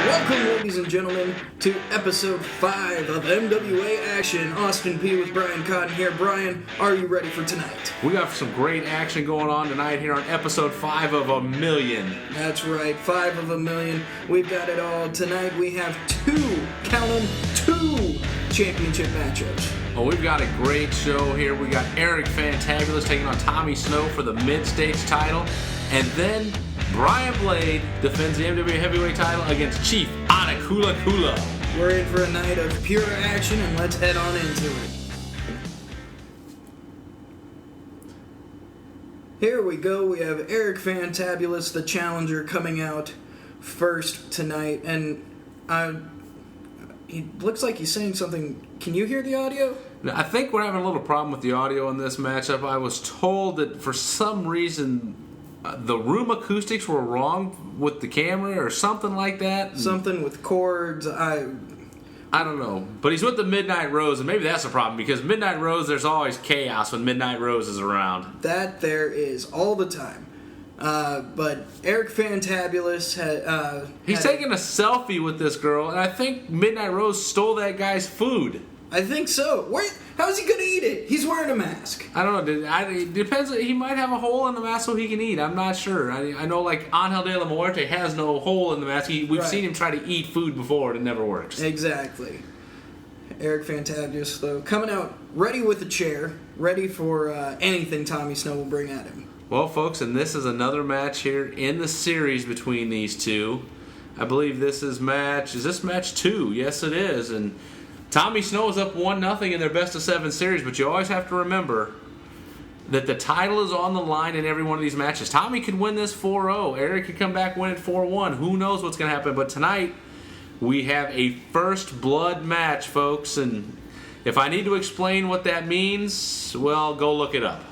Welcome, ladies and gentlemen, to episode 5 of MWA Action. Austin P. with Brian Cotton here. Brian, are you ready for tonight? We got some great action going on tonight here on episode 5 of a million. That's right, 5 of a million. We've got it all. Tonight we have two championship matchups. Well, we've got a great show here. We got Eric Fantabulous taking on Tommy Snow for the mid-stage title. And then Brian Blade defends the MWA heavyweight title against Chief Attakullakulla. We're in for a night of pure action, and let's head on into it. Here we go. We have Eric Fantabulous, the challenger, coming out first tonight. And he looks like he's saying something. Can you hear the audio? I think we're having a little problem with the audio in this matchup. I was told that for some reason the room acoustics were wrong with the camera or something like that. Something with cords. I don't know. But he's with the Midnight Rose, and maybe that's a problem because Midnight Rose, there's always chaos when Midnight Rose is around. That there is all the time. But Eric Fantabulous he's taking a selfie with this girl, and I think Midnight Rose stole that guy's food. I think so. How's he going to eat it? He's wearing a mask. I don't know. It depends. He might have a hole in the mask so he can eat. I'm not sure. I know, like, Angel de la Muerte has no hole in the mask. We've seen him try to eat food before, and it never works. Exactly. Eric Fantabulous, though, coming out ready with a chair, ready for anything Tommy Snow will bring at him. Well, folks, and this is another match here in the series between these two. I believe this is match 2? Yes, it is. And Tommy Snow is up 1-0 in their best-of-7 series, but you always have to remember that the title is on the line in every one of these matches. Tommy could win this 4-0. Eric could come back win it 4-1. Who knows what's going to happen? But tonight, we have a first blood match, folks. And if I need to explain what that means, well, go look it up.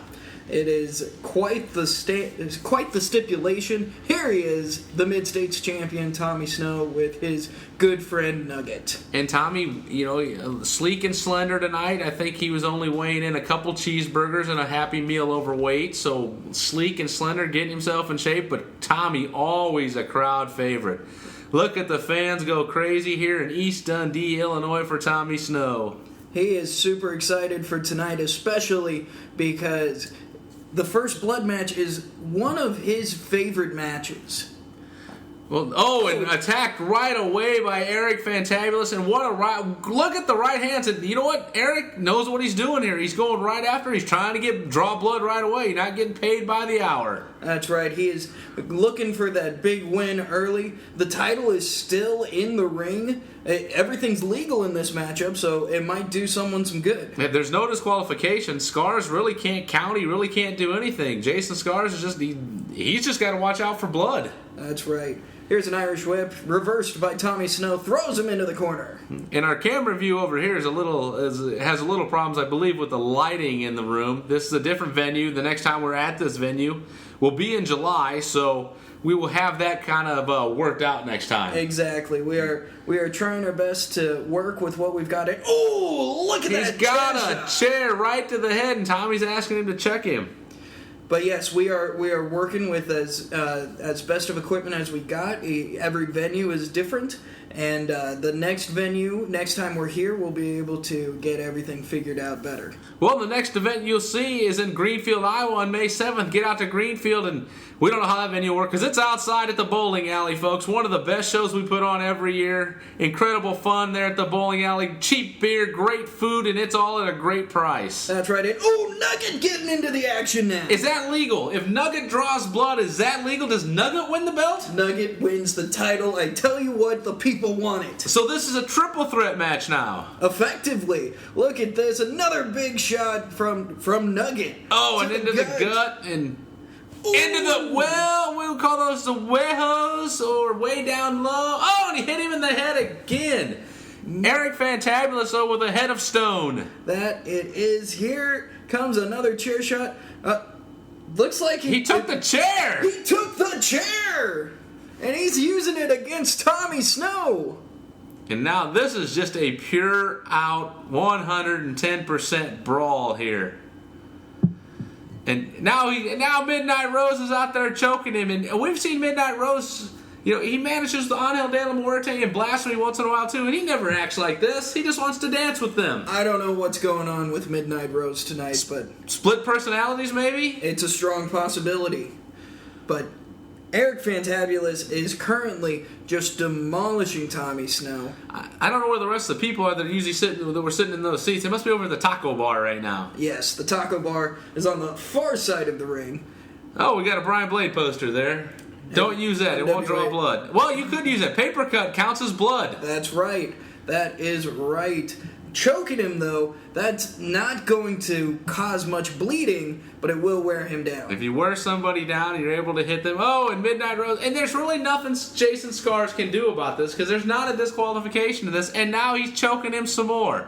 It is quite the stipulation. Here he is, the mid-states champion, Tommy Snow, with his good friend Nugget. And Tommy, sleek and slender tonight. I think he was only weighing in a couple cheeseburgers and a Happy Meal overweight. So sleek and slender, getting himself in shape. But Tommy, always a crowd favorite. Look at the fans go crazy here in East Dundee, Illinois for Tommy Snow. He is super excited for tonight, especially because the first blood match is one of his favorite matches. Well, and attacked right away by Eric Fantabulous, and look at the right hands. And you know what? Eric knows what he's doing here. He's going right after. He's trying to draw blood right away. Not getting paid by the hour. That's right. He is looking for that big win early. The title is still in the ring. Everything's legal in this matchup, so it might do someone some good. There's no disqualification. Scars really can't count. He really can't do anything. Jason Scars is he's just got to watch out for blood. That's right. Here's an Irish whip, reversed by Tommy Snow, throws him into the corner. And our camera view over here has a little problems, I believe, with the lighting in the room. This is a different venue. The next time we're at this venue will be in July, so we will have that kind of worked out next time. Exactly. We are trying our best to work with what we've got. Oh, look at that! He's got a chair right to the head, and Tommy's asking him to check him. But yes, we are working with as best of equipment as we got. Every venue is different, and the next time we're here, we'll be able to get everything figured out better. Well, the next event you'll see is in Greenfield, Iowa on May 7th. Get out to Greenfield, and we don't know how that venue will work because it's outside at the bowling alley, folks. One of the best shows we put on every year. Incredible fun there at the bowling alley. Cheap beer, great food, and it's all at a great price. That's right. And, Nugget getting into the action now. Is that legal? If Nugget draws blood, is that legal? Does Nugget win the belt? Nugget wins the title. I tell you what, the people want it. So this is a triple threat match now. Effectively. Look at this. Another big shot from Nugget. Oh, and into the gut and into the, we'll call those the huevos or way down low. Oh, and he hit him in the head again. Eric Fantabulous with a head of stone. That it is. Here comes another chair shot. Looks like he took the chair. He took the chair. And he's using it against Tommy Snow. And now this is just a pure out 110% brawl here. And now Midnight Rose is out there choking him. And we've seen Midnight Rose, he manages the Angel de la Muerte and Blasphemy once in a while too, and he never acts like this. He just wants to dance with them. I don't know what's going on with Midnight Rose tonight, but split personalities maybe? It's a strong possibility. But Eric Fantabulous is currently just demolishing Tommy Snow. I don't know where the rest of the people are that were sitting in those seats. They must be over at the taco bar right now. Yes, the taco bar is on the far side of the ring. Oh, we got a Brian Blade poster there. Don't use that. It won't draw blood. Well, you could use it. Paper cut counts as blood. That's right. That is right. Choking him, though, that's not going to cause much bleeding, but it will wear him down. If you wear somebody down and you're able to hit them, and Midnight Rose, and there's really nothing Jason Scars can do about this because there's not a disqualification to this, and now he's choking him some more.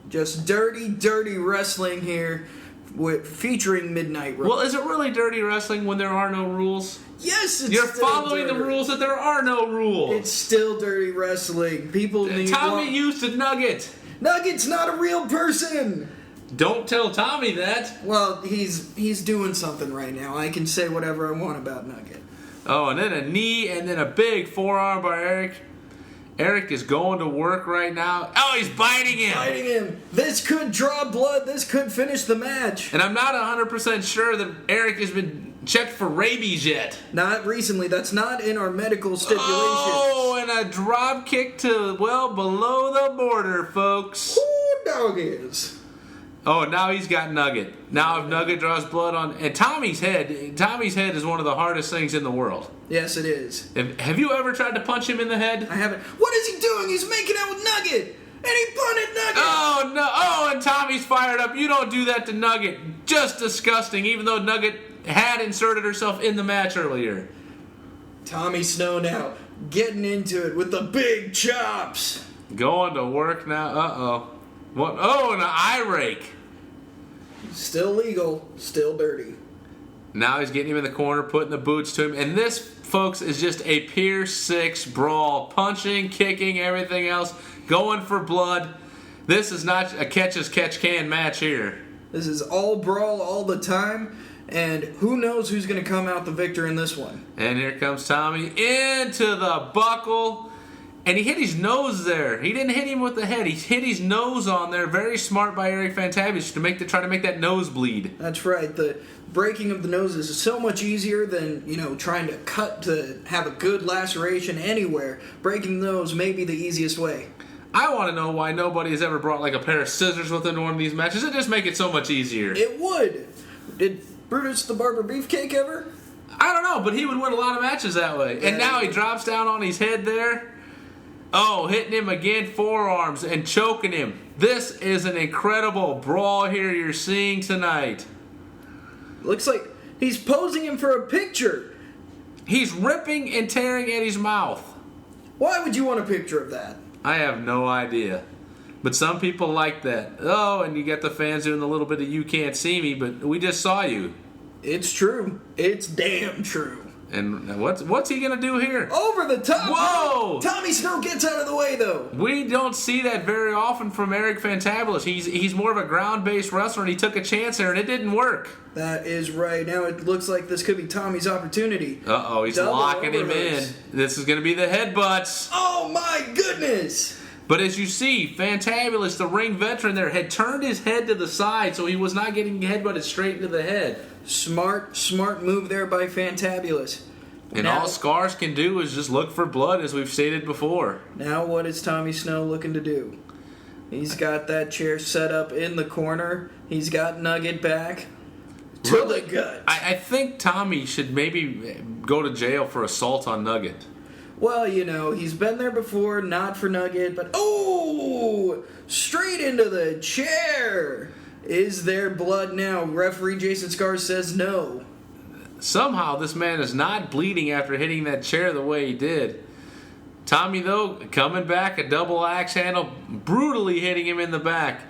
Just dirty, dirty wrestling here featuring Midnight Rose. Well, is it really dirty wrestling when there are no rules? Yes, You're following the rules that there are no rules. It's still dirty wrestling. People need... Tommy used a Nugget. Nugget's not a real person. Don't tell Tommy that. Well, he's doing something right now. I can say whatever I want about Nugget. Oh, and then a knee, and then a big forearm by Eric. Eric is going to work right now. Oh, he's biting him. This could draw blood. This could finish the match. And I'm not 100% sure that Eric has been checked for rabies yet. Not recently. That's not in our medical stipulations. Oh, and a drop kick to, below the border, folks. Who dog is? Oh, now he's got Nugget. Now if Nugget draws blood on... And Tommy's head is one of the hardest things in the world. Yes, it is. Have you ever tried to punch him in the head? I haven't. What is he doing? He's making out with Nugget. And he punted Nugget. Oh, no. Oh, and Tommy's fired up. You don't do that to Nugget. Just disgusting, even though Nugget had inserted herself in the match earlier. Tommy Snow now getting into it with the big chops. Going to work now. Uh-oh. What? Oh, and an eye rake. Still legal, still dirty. Now he's getting him in the corner, putting the boots to him. And this, folks, is just a Pier 6 brawl. Punching, kicking, everything else. Going for blood. This is not a catch-as-catch-can match here. This is all brawl all the time. And who knows who's going to come out the victor in this one. And here comes Tommy into the buckle. And he hit his nose there. He didn't hit him with the head. He hit his nose on there. Very smart by Eric Fantabulous to try to make that nose bleed. That's right. The breaking of the noses is so much easier than, trying to cut to have a good laceration anywhere. Breaking the nose may be the easiest way. I want to know why nobody has ever brought like a pair of scissors with them to one of these matches. It just make it so much easier. It would. Did Brutus the Barber Beefcake ever? I don't know, but he would win a lot of matches that way. Yeah. And now he drops down on his head there. Oh, hitting him again, forearms, and choking him. This is an incredible brawl here you're seeing tonight. Looks like he's posing him for a picture. He's ripping and tearing at his mouth. Why would you want a picture of that? I have no idea. But some people like that. Oh, and you got the fans doing a little bit of you can't see me, but we just saw you. It's true. It's damn true. And what's he going to do here? Over the top. Whoa! Tommy Snow gets out of the way, though. We don't see that very often from Eric Fantabulous. He's more of a ground-based wrestler, and he took a chance there, and it didn't work. That is right. Now it looks like this could be Tommy's opportunity. Uh-oh, he's locking him in. This is going to be the headbutts. Oh, my goodness. But as you see, Fantabulous, the ring veteran there, had turned his head to the side, so he was not getting headbutted straight into the head. Smart move there by Fantabulous. And all Scars can do is just look for blood, as we've stated before. Now what is Tommy Snow looking to do? He's got that chair set up in the corner. He's got Nugget back to the gut. I think Tommy should maybe go to jail for assault on Nugget. Well, he's been there before, not for Nugget, but straight into the chair. Is there blood now? Referee Jason Scars says no. Somehow this man is not bleeding after hitting that chair the way he did. Tommy, though, coming back, a double axe handle, brutally hitting him in the back.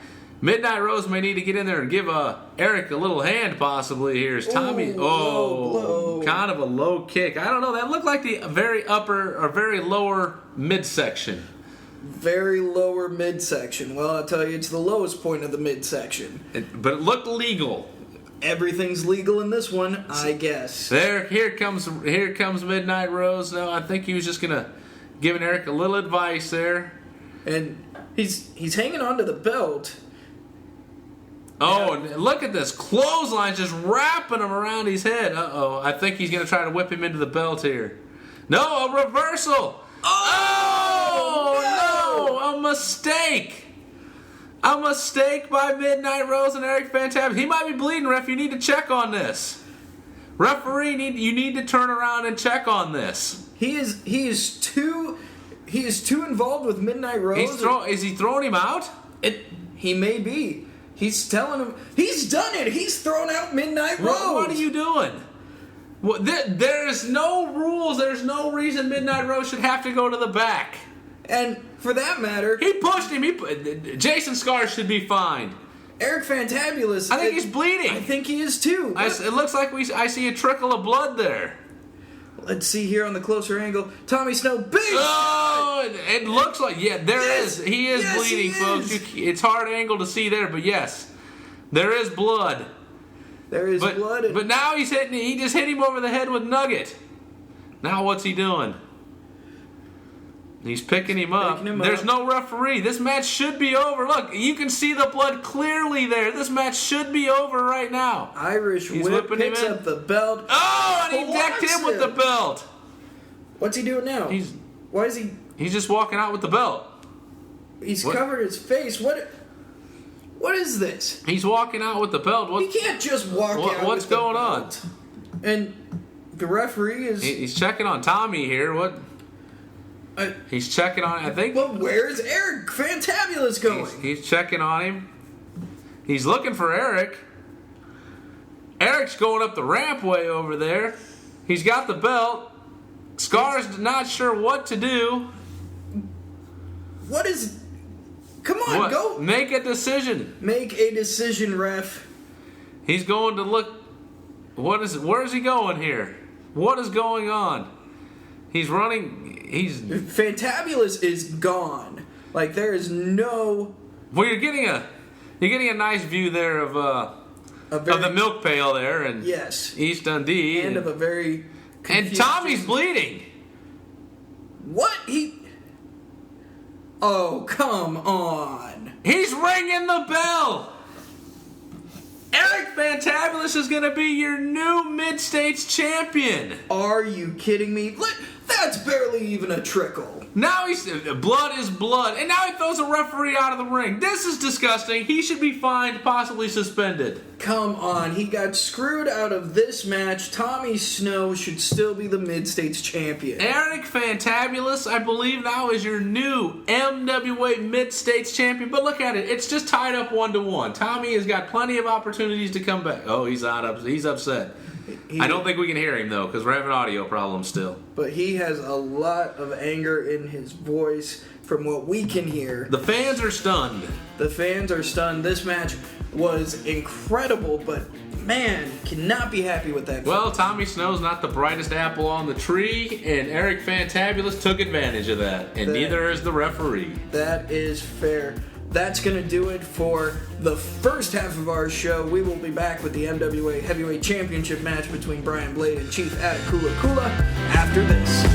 Midnight Rose may need to get in there and give Eric a little hand possibly here. Is Tommy, low. Kind of a low kick. I don't know. That looked like the very upper or very lower midsection. Very lower midsection. Well, I'll tell you, it's the lowest point of the midsection. But it looked legal. everything's legal in this one, I guess. Here comes Midnight Rose. No, I think he was just gonna giving Eric a little advice there. And he's hanging onto the belt. Oh, and look at this clothesline just wrapping him around his head. Uh-oh, I think he's gonna try to whip him into the belt here. No, a reversal. Oh no, a mistake. A mistake by Midnight Rose and Eric Fantabulous. He might be bleeding, ref. You need to check on this. Referee, you need to turn around and check on this. He is too involved with Midnight Rose. Is he throwing him out? He may be. He's telling him he's done it. He's thrown out Midnight Rose. What are you doing? Well, there is no rules. There's no reason Midnight Rose should have to go to the back. And for that matter, he pushed him. Jason Scars should be fined. Eric Fantabulous. I think he's bleeding. I think he is too. It looks like I see a trickle of blood there. Let's see here on the closer angle. Tommy Snow, big. Oh, it looks like there is. He is bleeding, folks. It's hard angle to see there, but yes, there is blood. There is blood. But now he's hitting. He just hit him over the head with Nugget. Now what's he doing? He's picking him up. There's no referee. This match should be over. Look, you can see the blood clearly there. This match should be over right now. Irish Whip picks up the belt. Oh, and he decked him with the belt. What's he doing now? Why is he? He's just walking out with the belt. He's covered his face. What is this? He's walking out with the belt. He can't just walk out. What's going on? And the referee is. He's checking on Tommy here. What? He's checking on. I think. But where's Eric Fantabulous going? He's checking on him. He's looking for Eric. Eric's going up the rampway over there. He's got the belt. Scar's not sure what to do. What is? Come on, go. Make a decision. Make a decision, ref. He's going to look. Where is he going here? What is going on? He's running. Fantabulous is gone. Like there is no. Well, you're getting a nice view there of the milk pail there and yes, East Dundee and of a very and Tommy's bleeding. What he? Oh, come on! He's ringing the bell. Eric Fantabulous is going to be your new Mid-States champion. Are you kidding me? That's barely even a trickle. Now blood is blood, and now he throws a referee out of the ring. This is disgusting. He should be fined, possibly suspended. Come on, he got screwed out of this match. Tommy Snow should still be the Mid-States champion. Eric Fantabulous, I believe now is your new MWA Mid-States champion. But look at it, it's just tied up 1-1. Tommy has got plenty of opportunities to come back. Oh, he's upset. I don't think we can hear him, though, because we're having audio problems still. But he has a lot of anger in his voice from what we can hear. The fans are stunned. The fans are stunned. This match was incredible, but, man, cannot be happy with that. Well, Tommy Snow's not the brightest apple on the tree, and Eric Fantabulous took advantage of that, and neither is the referee. That is fair. That's going to do it for the first half of our show. We will be back with the MWA Heavyweight Championship match between Brian Blade and Chief Attakullakulla after this.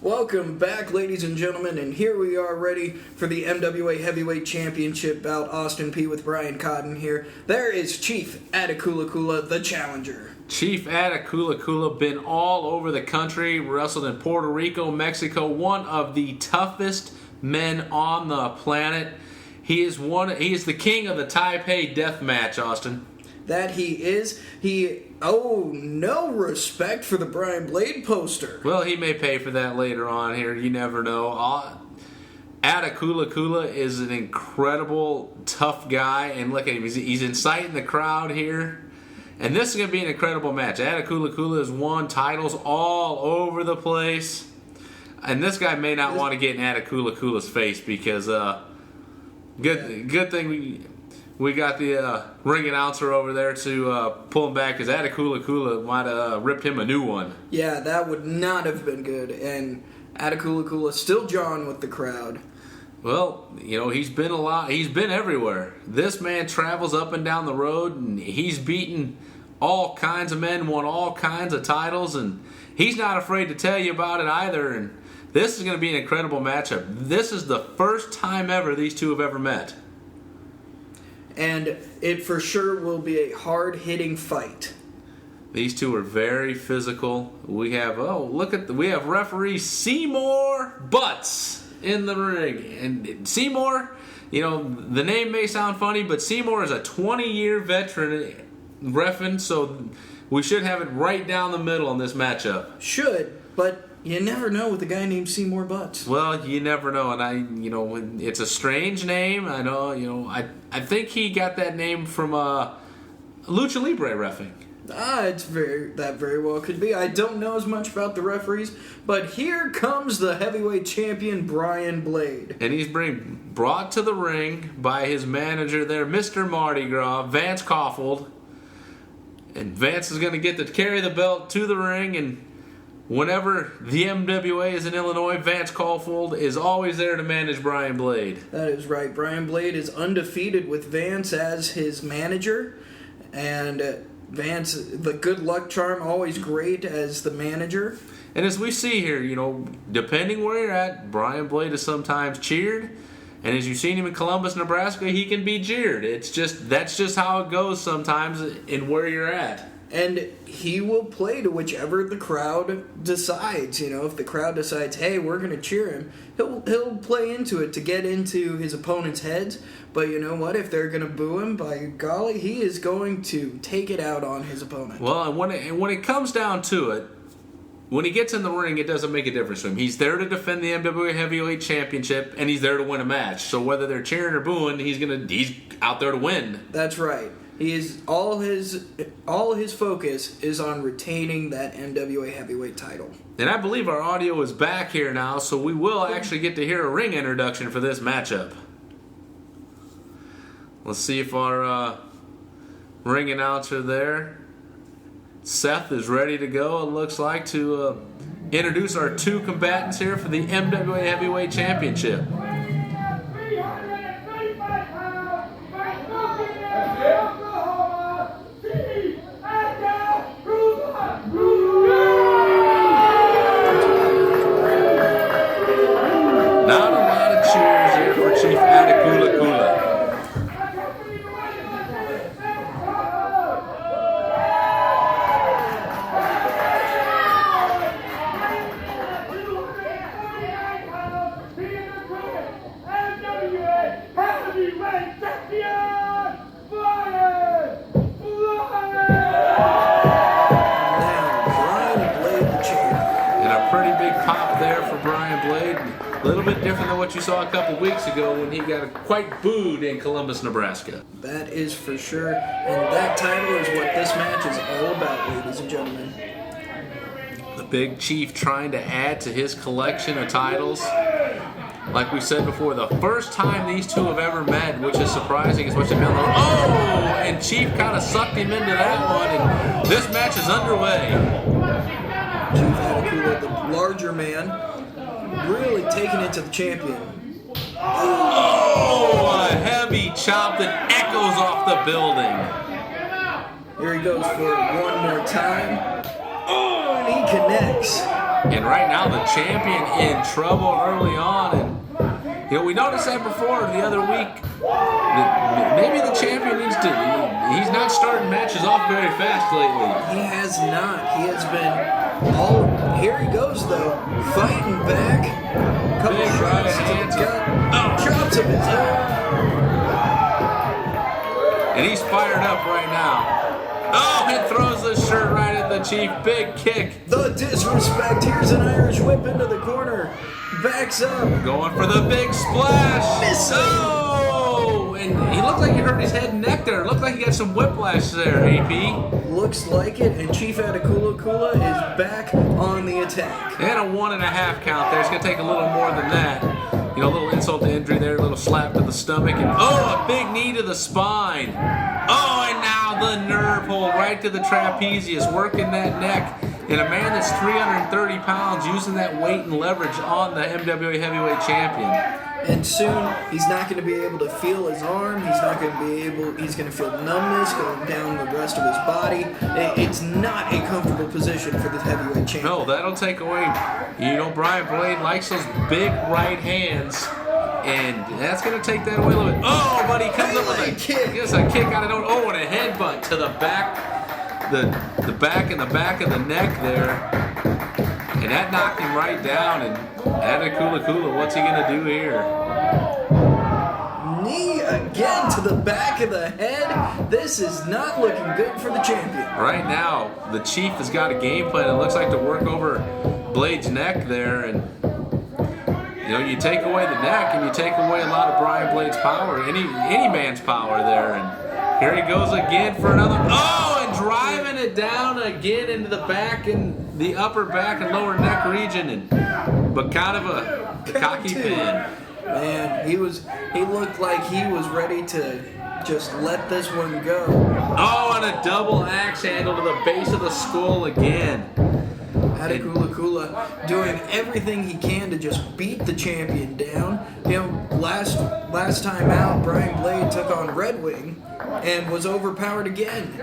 Welcome back, ladies and gentlemen, and here we are ready for the MWA Heavyweight Championship bout. Austin P. with Brian Cotton here. There is Chief Attakullakulla, the challenger. Chief Attakullakulla, been all over the country, wrestled in Puerto Rico, Mexico, one of the toughest men on the planet. He is the king of the Taipei death match, Austin. That he is. No respect for the Brian Blade poster. Well, he may pay for that later on here. You never know. Attakullakulla is an incredible, tough guy. And look at him. He's inciting the crowd here. And this is going to be an incredible match. Attakullakulla has won titles all over the place. And this guy may not want to get in Attakullakulla's face because Good thing we got the ring announcer over there to pull him back, because Attakullakulla might have ripped him a new one. Yeah, that would not have been good. And Attakullakulla still jawing with the crowd. Well, he's been he's been everywhere. This man travels up and down the road, and he's beaten all kinds of men, won all kinds of titles, and he's not afraid to tell you about it either. And this is going to be an incredible matchup. This is the first time ever these two have ever met. And it for sure will be a hard-hitting fight. These two are very physical. We have we have referee Seymour Butts in the ring. And Seymour, the name may sound funny, but Seymour is a 20-year veteran reffing, so we should have it right down the middle in this matchup. Should, but you never know with a guy named Seymour Butts. Well, you never know, and it's a strange name. I know, I think he got that name from Lucha Libre reffing. That very well could be. I don't know as much about the referees, but here comes the heavyweight champion, Brian Blade. And he's brought to the ring by his manager there, Mr. Mardi Gras, Vance Caulfield. And Vance is going to get to carry the belt to the ring, and whenever the MWA is in Illinois, Vance Caulfield is always there to manage Brian Blade. That is right. Brian Blade is undefeated with Vance as his manager, and Vance, the good luck charm, always great as the manager. And as we see here, depending where you're at, Brian Blade is sometimes cheered, and as you've seen him in Columbus, Nebraska, he can be jeered. That's just how it goes sometimes in where you're at. And he will play to whichever the crowd decides. If the crowd decides, hey, we're going to cheer him, he'll play into it to get into his opponent's heads. But you know what? If they're going to boo him, by golly, he is going to take it out on his opponent. Well, and when it comes down to it, when he gets in the ring, it doesn't make a difference to him. He's there to defend the MWA Heavyweight Championship, and he's there to win a match. So whether they're cheering or booing, he's out there to win. That's right. He is all his focus is on retaining that MWA Heavyweight title. And I believe our audio is back here now, so we will actually get to hear a ring introduction for this matchup. Let's see if our ring announcer there, Seth, is ready to go, it looks like, to introduce our two combatants here for the MWA Heavyweight Championship. Not a lot of cheers here for Chief Attakullakulla. A little bit different than what you saw a couple weeks ago when he got quite booed in Columbus, Nebraska. That is for sure, and that title is what this match is all about, ladies and gentlemen. The Big Chief trying to add to his collection of titles. Like we said before, the first time these two have ever met, which is surprising, is what you've been like, oh! And Chief kind of sucked him into that one, and this match is underway. Chief Attakulla, the larger man, really taking it to the champion. Oh, a heavy chop that echoes off the building. Here he goes for it one more time. Oh, and he connects. And right now the champion in trouble early on. And we noticed that before the other week. Maybe the champion needs to. He's not starting matches off very fast lately. He has not. He has been all. Here he goes though, fighting back. Couple Big shots to the gut. Chops him. And he's fired up right now. Oh, he throws the shirt right at the Chief. Big kick. The disrespect. Here's an Irish whip into the corner. Backs up. Going for the big splash. Missing. Oh! And he looked like he hurt his head and neck there. Looked like he got some whiplash there, AP. Looks like it. And Chief Attakullakulla is back on the attack. And a 1.5 count there. It's going to take a little more than that. a little insult to injury there, a little slap to the stomach, and a big knee to the spine. Oh, and now the nerve hold right to the trapezius, working that neck. And a man that's 330 pounds using that weight and leverage on the MWA heavyweight champion. And soon he's not going to be able to feel his arm. He's not going to be able. He's going to feel numbness going down the rest of his body. It's not a comfortable position for the heavyweight champion. No, that'll take away. Brian Blade likes those big right hands, and that's going to take that away a little bit. Oh, but he comes up with a kick. Yes, a kick out of nowhere. Oh, and a headbutt to the back, the back and the back of the neck there. And that knocked him right down. And Attakullakulla, what's he going to do here? Knee again to the back of the head. This is not looking good for the champion. Right now, the Chief has got a game plan. It looks like to work over Blade's neck there. And, you take away the neck and you take away a lot of Brian Blade's power, any man's power there. And here he goes again for another. Oh, and driving it down again into the back and the upper back and lower neck region, but kind of a cocky pin. Man, he looked like he was ready to just let this one go. Oh, and a double axe handle to the base of the skull again. Attakullakulla doing everything he can to just beat the champion down. Last time out, Brian Blade took on Red Wing and was overpowered again.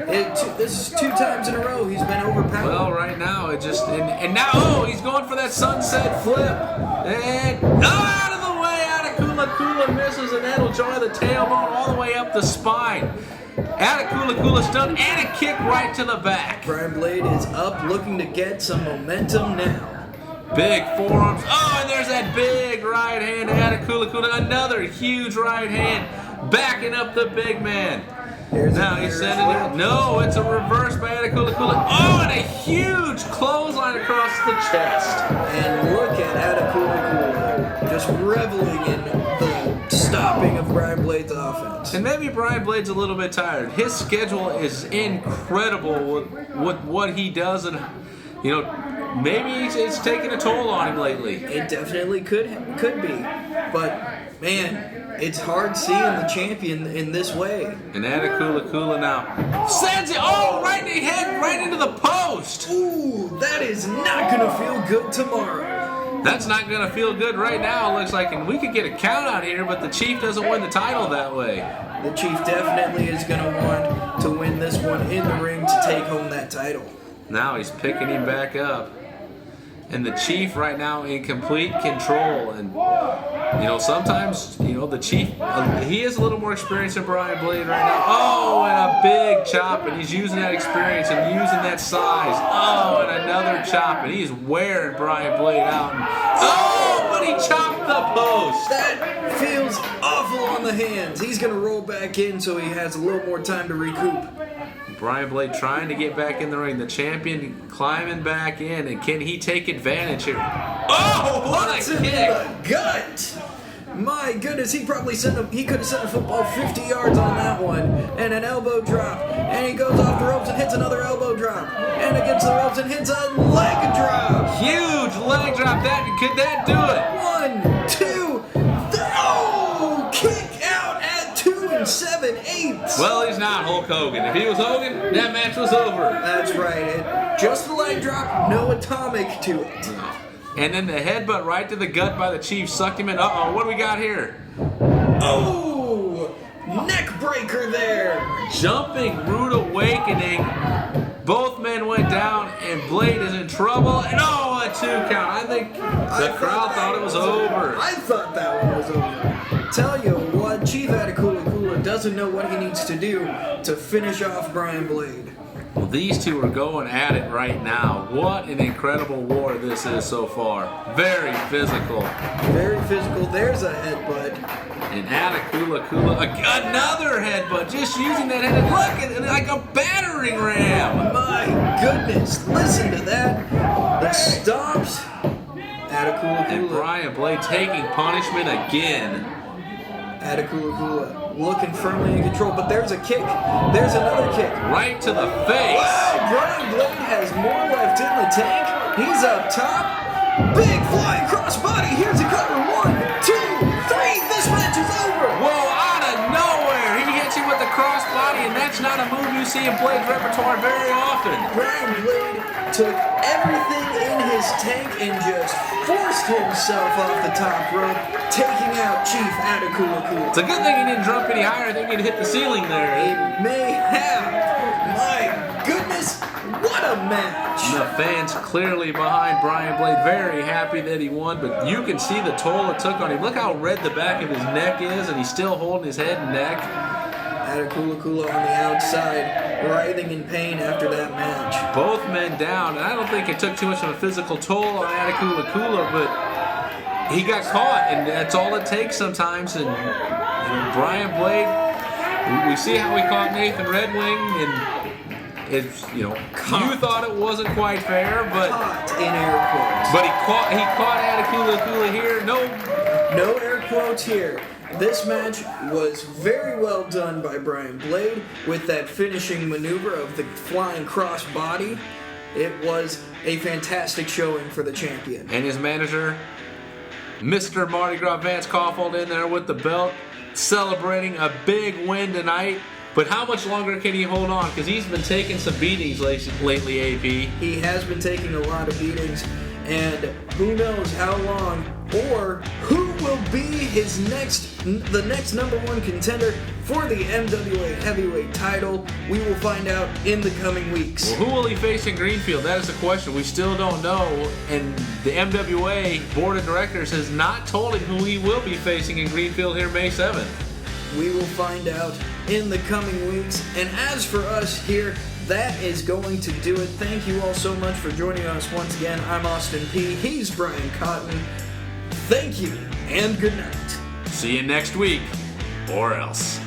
This is 2 times in a row he's been overpowered. Well, right now it just and now he's going for that sunset flip and out of the way. Attakullakulla misses, and that'll join the tailbone all the way up the spine. Attakullakulla stunned and a kick right to the back. Brian Blade is up, looking to get some momentum now. Big forearms. Oh, and there's that big right hand to Attakullakulla. Another huge right hand, backing up the big man. Now he's sending it. No, it's a reverse by Attakullakulla. Oh, and a huge clothesline across the chest. And look at Attakullakulla just reveling in the stopping of Brian Blade's offense. And maybe Brian Blade's a little bit tired. His schedule is incredible with what he does, and maybe it's taking a toll on him lately. It definitely could be, but man, it's hard seeing the champion in this way. And Attakullakulla now sends it right in the head, right into the post. Ooh, that is not gonna feel good tomorrow. That's not going to feel good right now, it looks like. And we could get a count out here, but the Chief doesn't win the title that way. The Chief definitely is going to want to win this one in the ring to take home that title. Now he's picking him back up. And the Chief right now in complete control. And, sometimes, the Chief, he is a little more experienced than Brian Blade right now. Oh, and a big chop. And he's using that experience and using that size. Oh, and another chop. And he's wearing Brian Blade out. But he chopped the post. That feels awful on the hands. He's going to roll back in so he has a little more time to recoup. Brian Blade trying to get back in the ring. The champion climbing back in. And can he take advantage here? Oh, what a kick! In the gut! My goodness, he could have sent a football 50 yards on that one. And an elbow drop. And he goes off the ropes and hits another elbow drop. And against the ropes and hits a leg drop. Huge leg drop. Could that do it? 1, 2, kick out at 2 7/8. Well, he's not Hulk Hogan. If he was Hogan, that match was over. That's right. Just a leg drop, no atomic to it. And then the headbutt right to the gut by the Chief sucked him in. What do we got here? Oh, neck breaker there. Jumping rude awakening. Both men went down, and Blade is in trouble. And a 2 count. I think the crowd thought it was over. I thought that one was over. Tell you what, Chief Attakullakulla doesn't know what he needs to do to finish off Brian Blade. Well, these two are going at it right now. What an incredible war this is so far. Very physical. Very physical. There's a headbutt. And Attakullakulla, another headbutt. Just using that head. Look at it, like a battering ram. My goodness. Listen to that. The stomps. Attakullakulla. And Brian Blade taking punishment again. Attakullakulla looking firmly in control, but there's a kick. There's another kick. Right to the face. Wow, Brian Blade has more left in the tank. He's up top. Big flying crossbody. Here's a cover. 1, 2. That's not a move you see in Blade's repertoire very often. Brian Blade took everything in his tank and just forced himself off the top rope, taking out Chief Attakullakulla. It's a good thing he didn't jump any higher. I think he'd hit the ceiling there. He may have. My goodness, what a match! The fans clearly behind Brian Blade, very happy that he won, but you can see the toll it took on him. Look how red the back of his neck is, and he's still holding his head and neck. Attakullakulla on the outside, writhing in pain after that match. Both men down, and I don't think it took too much of a physical toll on Attakullakulla, but he got caught, and that's all it takes sometimes. And Brian Blade, we see how he caught Nathan Red Wing, and it's, you thought it wasn't quite fair, but caught in air quotes. But he caught Attakullakulla here. No air quotes here. This match was very well done by Brian Blade with that finishing maneuver of the flying cross body. It was a fantastic showing for the champion. And his manager, Mr. Mardi Gras Vance Caulfield, in there with the belt, celebrating a big win tonight. But how much longer can he hold on? Because he's been taking some beatings lately, AP. He has been taking a lot of beatings, and who knows how long or who will be the next number one contender for the MWA Heavyweight title. We will find out in the coming weeks. Well, who will he face in Greenfield? That is the question. We still don't know, and the MWA Board of Directors has not told him who he will be facing in Greenfield here May 7th. We will find out in the coming weeks. And as for us here, that is going to do it. Thank you all so much for joining us once again. I'm Austin P. He's Brian Cotton. Thank you, and good night. See you next week, or else.